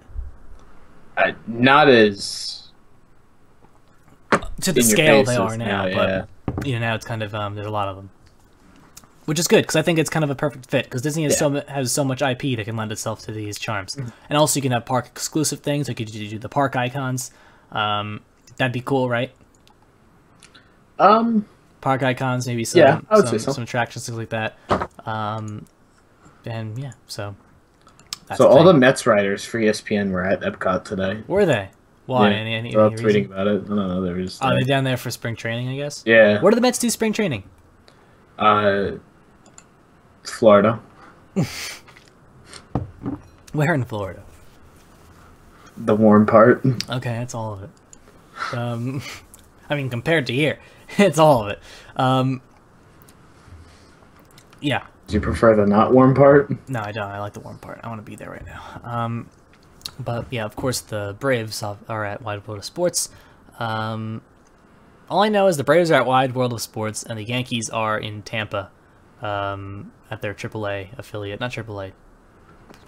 B: Not as...
A: to the scale they are
B: now,
A: now, but you know, now it's kind of there's a lot of them, which is good because I think it's kind of a perfect fit because Disney has so much IP that can lend itself to these charms, and also you can have park exclusive things. Like you could do the park icons. That'd be cool, right? Park icons, maybe some
B: Yeah, I would say so.
A: some attractions, things like that. And yeah, so that's
B: So
A: the
B: all
A: thing.
B: the Mets writers for ESPN were at Epcot today.
A: Were they? Why?
B: Yeah,
A: Any
B: they're all
A: reason?
B: tweeting about it. I don't know. They were just.
A: Are they down there for spring training? I guess.
B: Yeah.
A: Where do the Mets do spring training?
B: Florida.
A: Where in Florida?
B: The warm part.
A: Okay, that's all of it. I mean, compared to here, it's all of it. Yeah.
B: Do you prefer the not warm part?
A: No, I don't. I like the warm part. I want to be there right now. But yeah, of course, the Braves are at Wide World of Sports. All I know is the Braves are at Wide World of Sports, and the Yankees are in Tampa, at their AAA affiliate. Not AAA.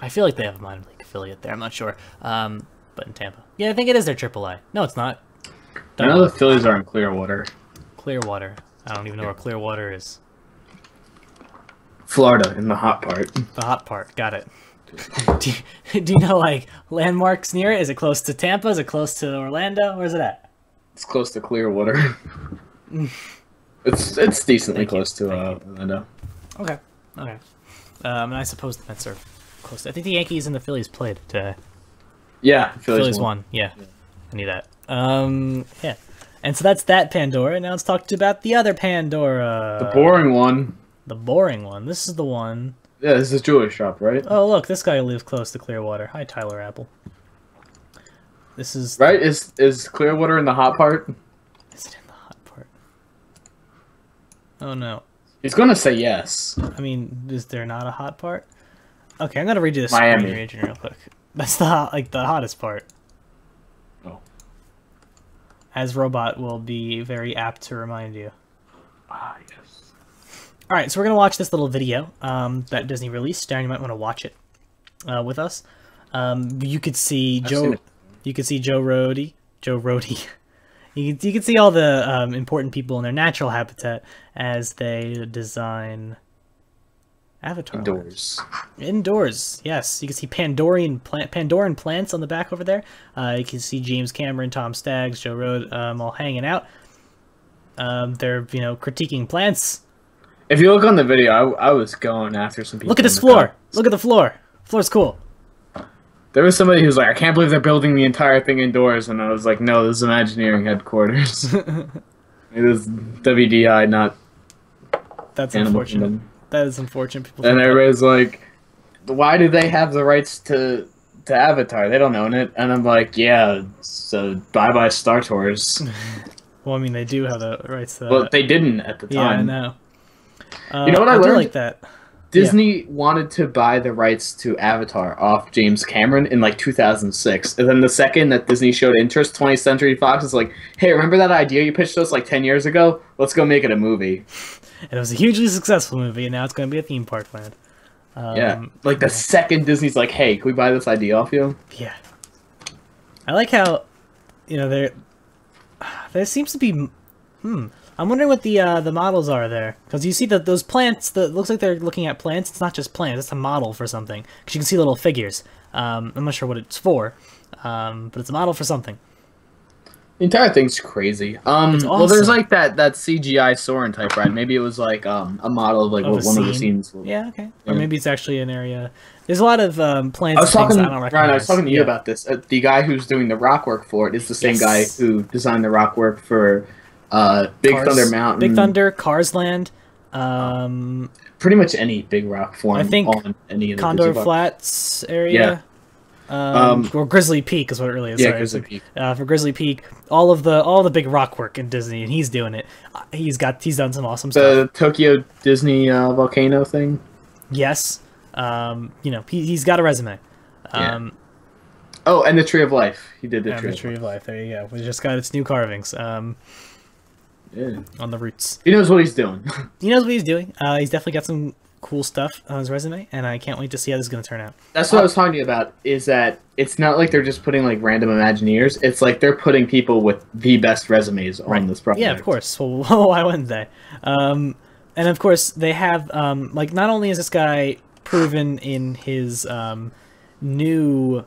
A: I feel like they have a minor league affiliate there. I'm not sure. But in Tampa. Yeah, I think it is their AAA. No, it's not.
B: I know the Phillies are in Clearwater.
A: Clearwater. I don't even know where Clearwater is.
B: Florida, in the hot part.
A: The hot part. Got it. Do you know, like, landmarks near it? Is it close to Tampa? Is it close to Orlando? Where's it at?
B: It's close to Clearwater. It's decently close to Orlando.
A: Okay. Okay. And I suppose the Mets are close. I think the Yankees and the Phillies played today.
B: Yeah,
A: Phillies won. Yeah. I knew that. Yeah. And so that's that Pandora. Now let's talk about the other Pandora.
B: The boring one.
A: The boring one. This is the one.
B: Yeah, this is a jewelry shop, right?
A: Oh, look, this guy lives close to Clearwater. Hi, Tyler Apple. This is...
B: Right? Is Clearwater in the hot part?
A: Is it in the hot part? Oh, no.
B: He's gonna say yes.
A: I mean, is there not a hot part? Okay, I'm gonna read you the
B: Miami.
A: screen region real quick. That's the the hottest part.
B: Oh.
A: As Robot will be very apt to remind you.
B: Ah, yes.
A: Alright, so we're gonna watch this little video that Disney released. Darren, you might want to watch it with us. You could see Joe Rohde. You can see all the important people in their natural habitat as they design Avatar. Indoors, yes. You can see Pandoran plants on the back over there. You can see James Cameron, Tom Staggs, Joe Rohde all hanging out. They're, critiquing plants.
B: If you look on the video, I was going after some people.
A: Look at this floor. Look at the floor. Floor's cool.
B: There was somebody who's like, I can't believe they're building the entire thing indoors, and I was like, no, this is Imagineering headquarters. It is WDI, not.
A: That's
B: Animal
A: unfortunate.
B: Kingdom.
A: That is unfortunate. People
B: And everybody's like, why do they have the rights to Avatar? They don't own it. And I'm like, yeah, so bye-bye Star Tours.
A: Well, I mean, they do have the rights to that.
B: Well, they didn't at the time.
A: Yeah, I know.
B: You know what I learned?
A: do like that.
B: Disney wanted to buy the rights to Avatar off James Cameron in like 2006. And then the second that Disney showed interest, 20th Century Fox is like, hey, remember that idea you pitched us like 10 years ago? Let's go make it a movie.
A: And it was a hugely successful movie, and now it's going to be a theme park land.
B: Yeah. Like the second Disney's like, hey, can we buy this idea off you?
A: Yeah. I like how, there seems to be... I'm wondering what the models are there, because you see that those plants. That looks like they're looking at plants. It's not just plants. It's a model for something. Because you can see little figures. I'm not sure what it's for, but it's a model for something.
B: The entire thing's crazy.
A: It's awesome.
B: Well, there's like that CGI Soren type ride. Maybe it was like a model of like one of the scenes.
A: Yeah, okay.
B: Yeah.
A: Or maybe it's actually an area. There's a lot of plants.
B: I was talking,
A: I don't recognize.
B: Ryan, I was talking to you about this. The guy who's doing the rock work for it is the same guy who designed the rock work for Big Thunder Mountain.
A: Big Thunder, Cars Land.
B: Pretty much any big rock form.
A: I think
B: on any of the
A: Condor
B: Disney
A: Flats area. Or Grizzly Peak is what it really is.
B: Yeah,
A: sorry.
B: Grizzly Peak.
A: For Grizzly Peak, all the big rock work in Disney, and he's doing it. He's done some awesome stuff.
B: The Tokyo Disney volcano thing.
A: Yes, he's got a resume.
B: Oh, and the Tree of Life. He did the
A: Tree of Life. There you go. We just got its new carvings.
B: Yeah.
A: On the roots.
B: He knows what he's doing.
A: He knows what he's doing. He's definitely got some cool stuff on his resume, and I can't wait to see how this is going to turn out.
B: That's what I was talking to you about, is that it's not like they're just putting like random Imagineers. It's like they're putting people with the best resumes on this project.
A: Yeah, of course. Well, why wouldn't they? And of course, they have, not only is this guy proven in his new,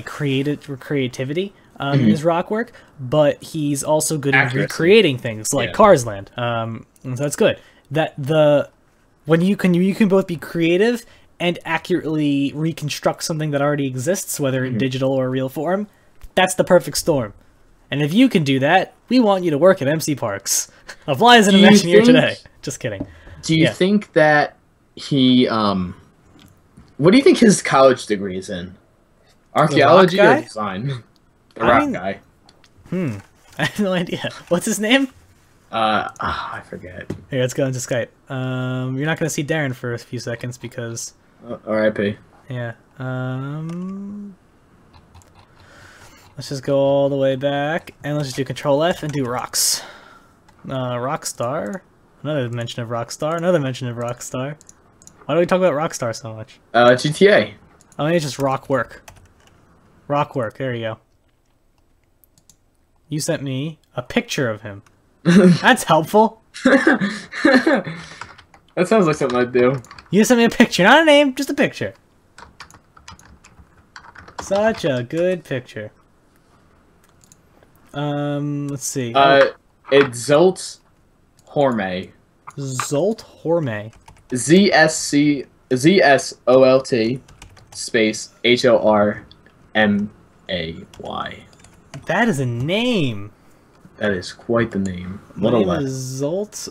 A: creativity, in his rock work, but he's also good at recreating things like Cars Land. And so that's good. When you can both be creative and accurately reconstruct something that already exists, whether in digital or real form, that's the perfect storm. And if you can do that, we want you to work at MC Parks. Apply as an Imagineer today. Just kidding.
B: Do you think that he, what do you think his college degree is in? Archaeology or design? The rock guy.
A: I have no idea. What's his name?
B: I forget.
A: Here, let's go into Skype. You're not going to see Darren for a few seconds because...
B: R.I.P.
A: Yeah. Let's just go all the way back, and let's just do Control F and do rocks. Rockstar. Another mention of Rockstar. Another mention of Rockstar. Why do we talk about Rockstar so much?
B: GTA.
A: I mean, it's just rock work. Rock work. There you go. You sent me a picture of him. That's helpful.
B: That sounds like something I'd do.
A: You sent me a picture, not a name, just a picture. Such a good picture. Let's see.
B: It's Zolt Horme.
A: Zolt Horme.
B: ZSOLT space HORMAY.
A: That is a name.
B: That is quite the name.
A: My name is Zolt.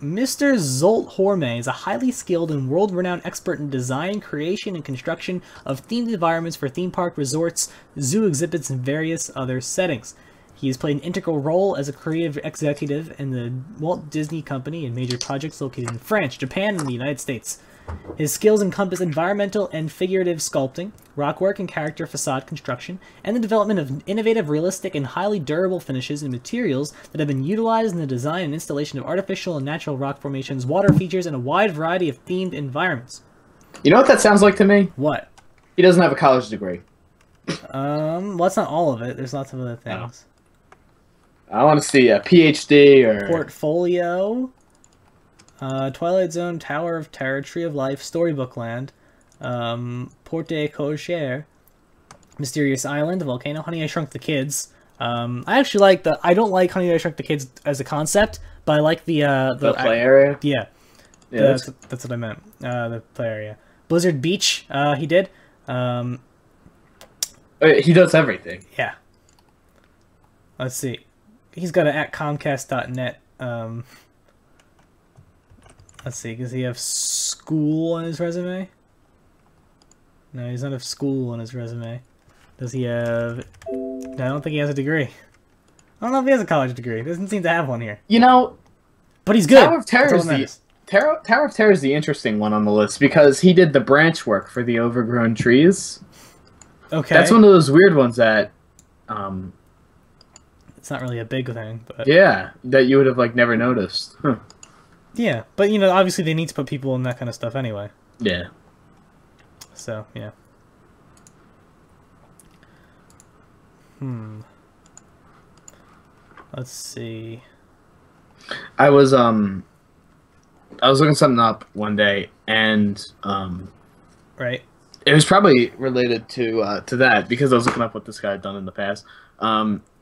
A: Mr. Zolt Horme is a highly skilled and world-renowned expert in design, creation, and construction of themed environments for theme park resorts, zoo exhibits, and various other settings. He has played an integral role as a creative executive in the Walt Disney Company and major projects located in France, Japan, and the United States. His skills encompass environmental and figurative sculpting, rockwork and character facade construction, and the development of innovative, realistic, and highly durable finishes and materials that have been utilized in the design and installation of artificial and natural rock formations, water features, and a wide variety of themed environments.
B: You know what that sounds like to me?
A: What?
B: He doesn't have a college degree.
A: Well, that's not all of it. There's lots of other things.
B: I want to see a PhD or...
A: Portfolio... Twilight Zone, Tower of Terror, Tree of Life, Storybook Land, Porte Cochere, Mysterious Island, Volcano, Honey, I Shrunk the Kids. I actually like the... I don't like Honey, I Shrunk the Kids as a concept, but I like the
B: play area?
A: Yeah. That's what I meant. The play area. Blizzard Beach, he did.
B: He does everything.
A: Yeah. Let's see. He's got an at Comcast.net, let's see, does he have school on his resume? No, he doesn't have school on his resume. Does he have... No, I don't think he has a degree. I don't know if he has a college degree. He doesn't seem to have one here.
B: You know...
A: But he's good.
B: Tower of Terror is the interesting one on the list because he did the branch work for the overgrown trees.
A: Okay.
B: That's one of those weird ones that...
A: It's not really a big thing, but...
B: Yeah, that you would have, like, never noticed. Huh.
A: Yeah, but, you know, obviously they need to put people in that kind of stuff anyway.
B: Yeah.
A: So, yeah. Let's see.
B: I was looking something up one day, and,
A: Right.
B: It was probably related to that, because I was looking up what this guy had done in the past.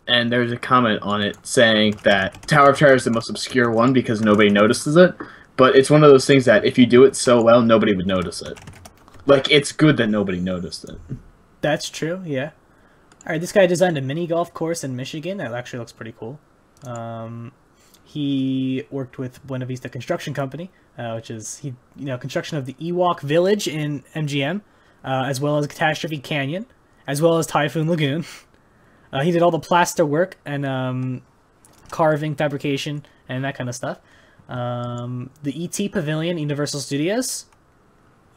B: And there's a comment on it saying that Tower of Terror is the most obscure one because nobody notices it, but it's one of those things that if you do it so well, nobody would notice it. Like, it's good that nobody noticed it.
A: That's true, yeah. Alright, this guy designed a mini golf course in Michigan. That actually looks pretty cool. He worked with Buena Vista Construction Company, which is construction of the Ewok Village in MGM, as well as Catastrophe Canyon, as well as Typhoon Lagoon. He did all the plaster work and carving, fabrication, and that kind of stuff. The E.T. Pavilion, Universal Studios.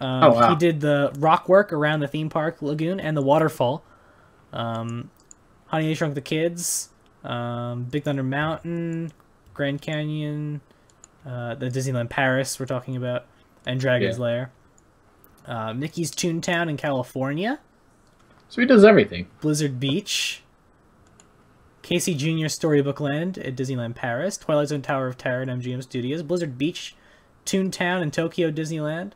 B: Oh, wow.
A: He did the rock work around the theme park lagoon and the waterfall. Honey, I Shrunk the Kids. Big Thunder Mountain, Grand Canyon, the Disneyland Paris we're talking about, and Dragon's Lair. Mickey's Toontown in California.
B: So he does everything.
A: Blizzard Beach. Casey Jr. Storybook Land at Disneyland Paris. Twilight Zone Tower of Terror at MGM Studios. Blizzard Beach, Toontown in Tokyo Disneyland.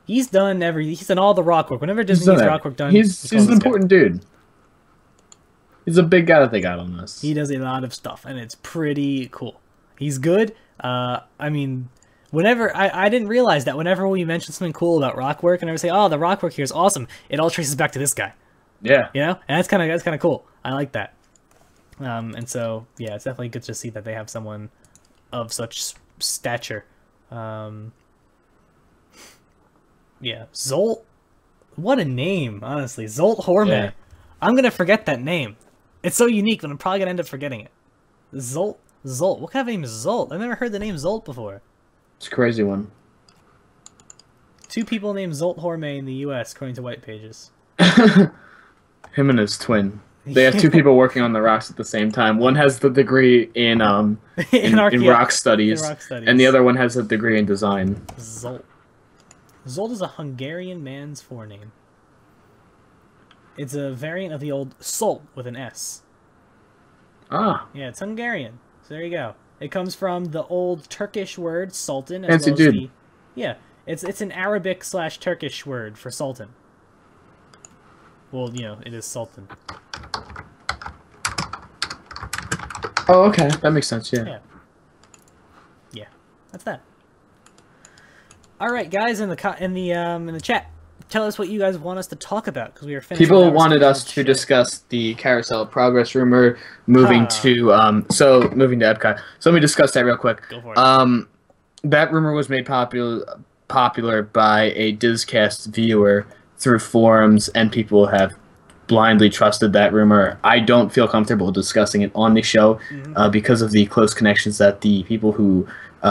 A: He's done all the rock work. Whenever Disney needs rock work done,
B: he's an important dude. He's a big guy that they got on this.
A: He does a lot of stuff, and it's pretty cool. He's good. I mean, whenever I didn't realize that whenever we mention something cool about rock work, and I would say, "Oh, the rock work here is awesome," it all traces back to this guy.
B: Yeah.
A: You know, and that's kind of cool. I like that. And so yeah, it's definitely good to see that they have someone of such stature. Yeah, Zolt. What a name, honestly, Zolt Horme.
B: Yeah.
A: I'm gonna forget that name. It's so unique, but I'm probably gonna end up forgetting it. Zolt. What kind of name is Zolt? I've never heard the name Zolt before.
B: It's a crazy one.
A: 2 people named Zolt Horme in the U.S. according to White Pages.
B: Him and his twin. They have 2 people working on the rocks at the same time. One has the degree in rock studies, and the other one has a degree in design.
A: Zolt. Zolt is a Hungarian man's forename. It's a variant of the old Solt with an S.
B: Ah.
A: Yeah, it's Hungarian. So there you go. It comes from the old Turkish word sultan.
B: Fancy dude.
A: Yeah, it's an Arabic/Turkish word for sultan. Well, you know, it is sultan.
B: Oh, okay. That makes sense, yeah.
A: Yeah, that's that. All right, guys, in the chat, tell us what you guys want us to talk about, because we are finished.
B: People wanted us to discuss the Carousel of Progress rumor moving to Epcot. So let me discuss that real quick.
A: Go for it.
B: That rumor was made popular by a DisCast viewer through forums, and people have blindly trusted that rumor. I don't feel comfortable discussing it on the show because of the close connections that the people who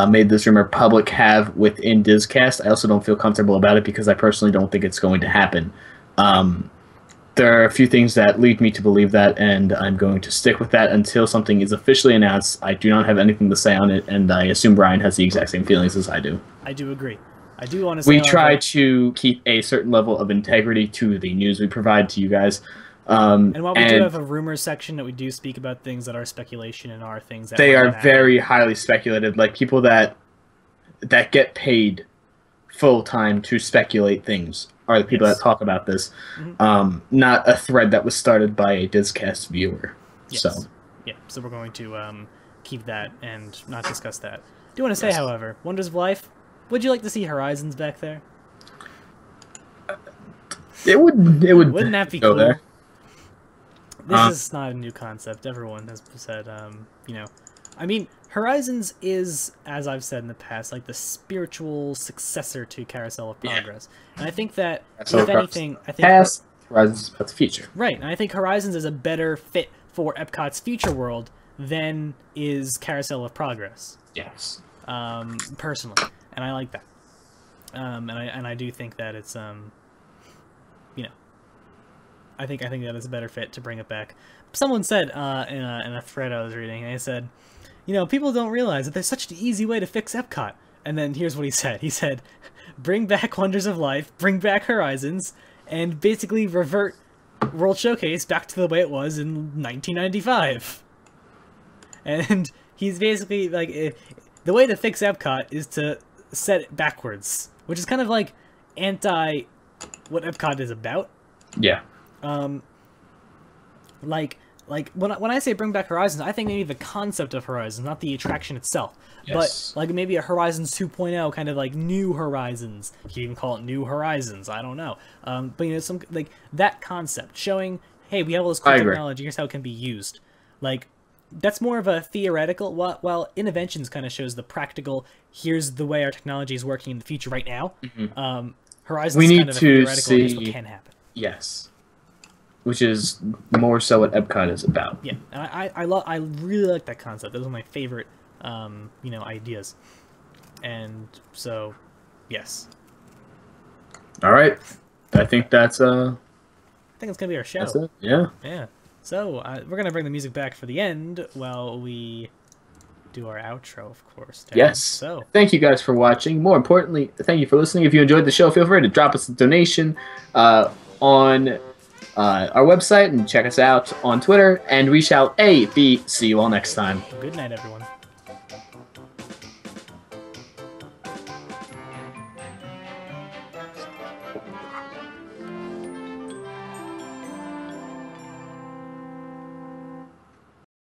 B: made this rumor public have within DisCast. I also don't feel comfortable about it because I personally don't think it's going to happen. There are a few things that lead me to believe that, and I'm going to stick with that until something is officially announced. I do not have anything to say on it, and I assume Brian has the exact same feelings as I do.
A: I do agree. I do want to say
B: we try to keep a certain level of integrity to the news we provide to you guys.
A: And while we do have a rumors section that we do speak about things that are speculation and are things that
B: they are very highly speculative, like people that get paid full time to speculate things are the people that talk about this. Not a thread that was started by a DisCast viewer.
A: Yes. So we're going to keep that and not discuss that. I do want to say, however, Wonders of Life, would you like to see Horizons back there?
B: It would.
A: Wouldn't that be cool?
B: There.
A: This is not a new concept. Everyone has said, you know, I mean, Horizons is, as I've said in the past, like the spiritual successor to Carousel of Progress. And I think that, if anything,
B: past, Horizons is about the future.
A: Right, and I think Horizons is a better fit for Epcot's future world than is Carousel of Progress.
B: Yes.
A: Personally, and I like that. And I do think that it's you know, I think that it's a better fit to bring it back. Someone said in a thread I was reading, they said, you know, people don't realize that there's such an easy way to fix Epcot. And then here's what he said. He said, bring back Wonders of Life, bring back Horizons, and basically revert World Showcase back to the way it was in 1995. And he's basically like, the way to fix Epcot is to set it backwards, which is kind of like anti what Epcot is about.
B: Yeah.
A: Like when I say bring back Horizons, I think maybe the concept of Horizons, not the attraction itself. Yes. But like maybe a Horizons 2.0, kind of like New Horizons. You could even call it New Horizons. I don't know. But you know, some like that concept showing, hey, we have all this cool technology. Here's how it can be used. Like that's more of a theoretical. While Innoventions kind of shows the practical. Here's the way our technology is working in the future right now. Horizons
B: we need
A: kind of
B: to
A: a
B: see
A: what can happen.
B: Yes. Which is more so what Epcot is about.
A: Yeah, and I really like that concept. That was one of my favorite, you know, ideas. And so, yes.
B: All right, I think that's
A: I think it's gonna be our show.
B: That's it. Yeah.
A: Yeah. So we're gonna bring the music back for the end while we do our outro, of course. Dan.
B: Yes.
A: So
B: thank you guys for watching. More importantly, thank you for listening. If you enjoyed the show, feel free to drop us a donation on our website and check us out on Twitter, and we shall see you all next time.
A: good night, everyone.